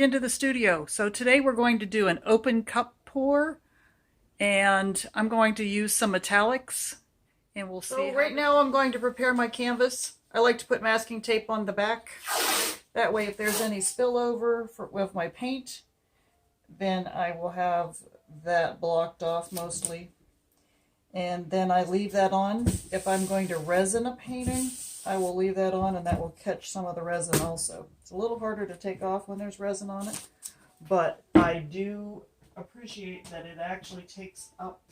coming into the studio. So today we're going to do an open cup pour, and I'm going to use some metallics, and we'll see. So right now I'm going to prepare my canvas. I like to put masking tape on the back. That way if there's any spillover with my paint, then I will have that blocked off mostly. And then I leave that on. If I'm going to resin a painting, I will leave that on, and that will catch some of the resin also. It's a little harder to take off when there's resin on it, but I do appreciate that it actually takes up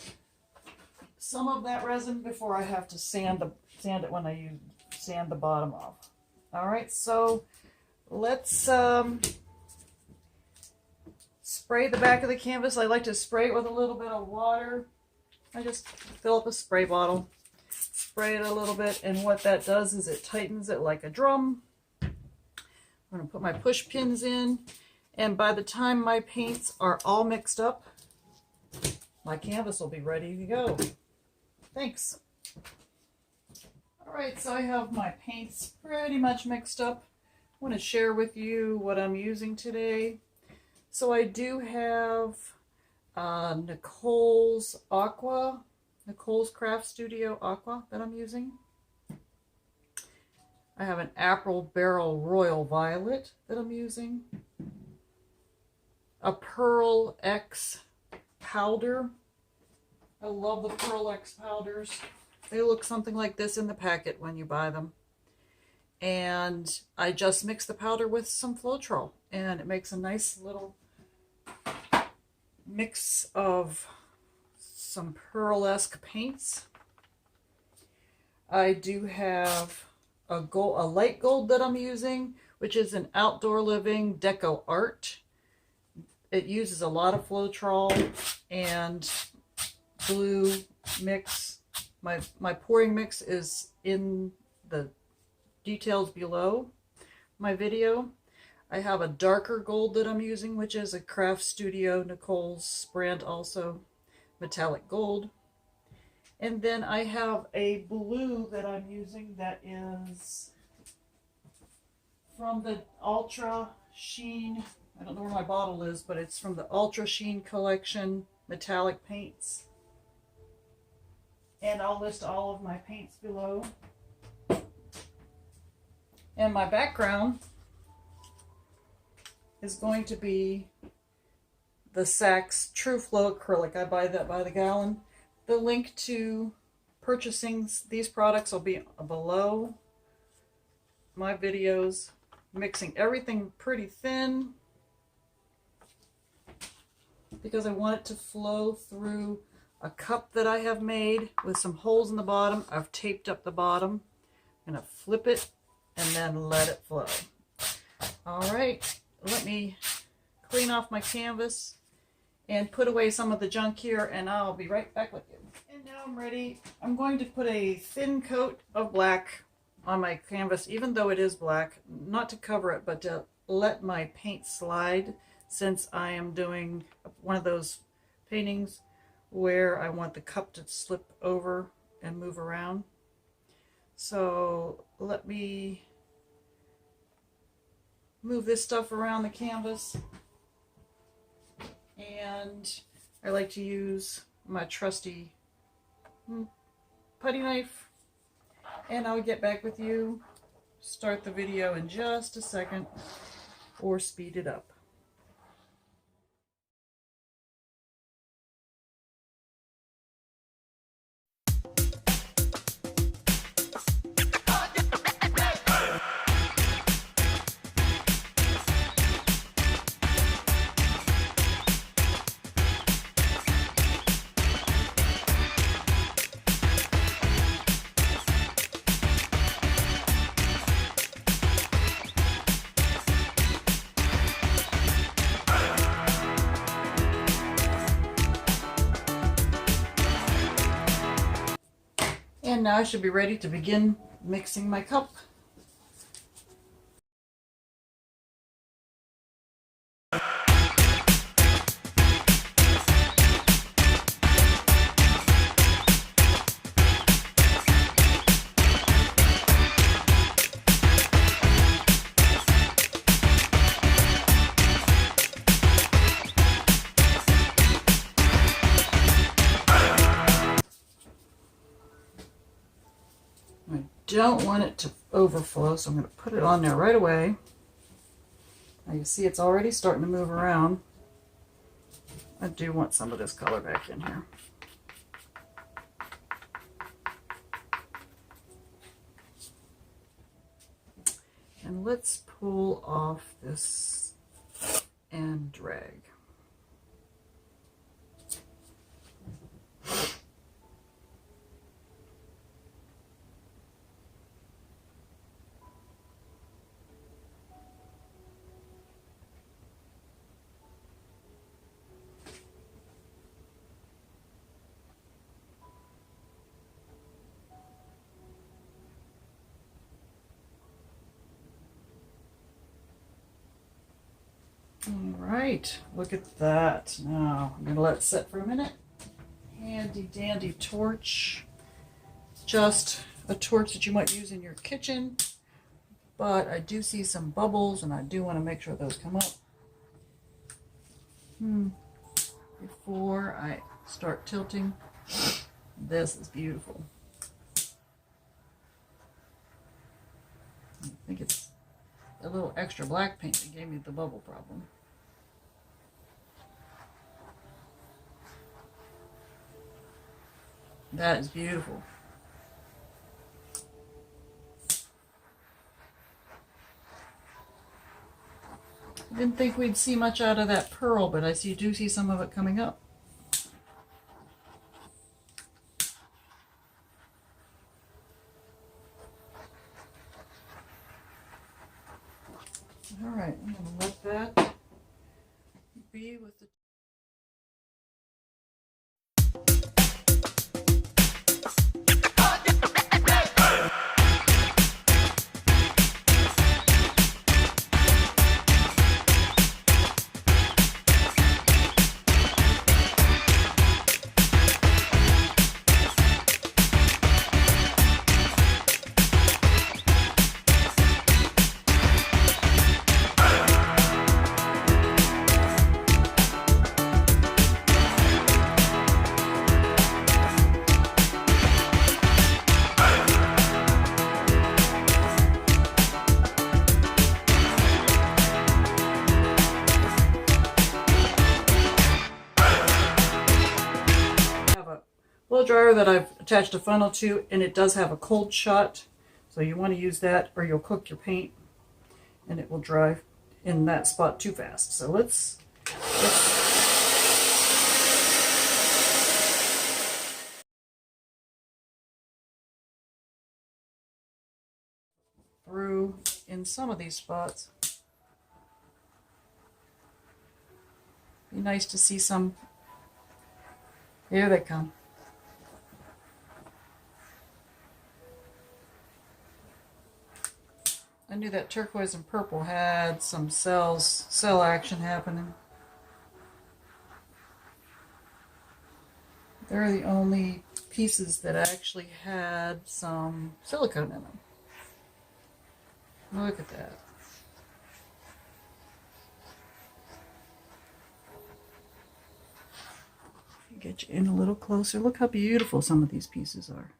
some of that resin before I have to sand it when I sand the bottom off. All right, so let's spray the back of the canvas. I like to spray it with a little bit of water. I just fill up a spray bottle, spray it a little bit, and what that does is it tightens it like a drum. I'm going to put my push pins in, and by the time my paints are all mixed up, my canvas will be ready to go. Thanks. Alright, so I have my paints pretty much mixed up. I want to share with you what I'm using today. So I do have Nicole's Craft Studio Aqua that I'm using. I have an Apple Barrel Royal Violet that I'm using. A Pearl X powder. I love the Pearl X powders. They look something like this in the packet when you buy them. And I just mix the powder with some Floetrol, and it makes a nice little mix of some pearl-esque paints. I do have a light gold that I'm using, which is an Outdoor Living Deco Art. It uses a lot of Floetrol and glue mix. My pouring mix is in the details below my video. I have a darker gold that I'm using, which is a Craft Studio Nicole's brand also, metallic gold. And then I have a blue that I'm using that is from the Ultra Sheen. I don't know where my bottle is, but it's from the Ultra Sheen collection metallic paints. And I'll list all of my paints below. And my background is going to be the Saks True Flow Acrylic. I buy that by the gallon. The link to purchasing these products will be below my videos. Mixing everything pretty thin because I want it to flow through a cup that I have made with some holes in the bottom. I've taped up the bottom. I'm going to flip it and then let it flow. All right. Let me clean off my canvas and put away some of the junk here, and I'll be right back with you. And now I'm ready. I'm going to put a thin coat of black on my canvas, even though it is black, not to cover it, but to let my paint slide, since I am doing one of those paintings where I want the cup to slip over and move around. So let me move this stuff around the canvas, and I like to use my trusty putty knife, and I'll get back with you, start the video in just a second, or speed it up. And now I should be ready to begin mixing my cup. don't want it to overflow, so I'm going to put it on there right away. Now you see it's already starting to move around. I do want some of this color back in here. And let's pull off this and drag. All right, look at that. Now I'm going to let it set for a minute. Handy dandy torch. Just a torch that you might use in your kitchen, but I do see some bubbles and I do want to make sure those come up before I start tilting. This is beautiful. I think it's a little extra black paint that gave me the bubble problem. That is beautiful. I didn't think we'd see much out of that pearl, but I do see some of it coming up. All right, I'm going to let that be with the blow dryer that I've attached a funnel to, and it does have a cold shot, so you want to use that or you'll cook your paint and it will dry in that spot too fast. So let's through in some of these spots. Be nice to see some. Here they come. I knew that turquoise and purple had some cell action happening. They're the only pieces that actually had some silicone in them. Look at that. Get you in a little closer. Look how beautiful some of these pieces are.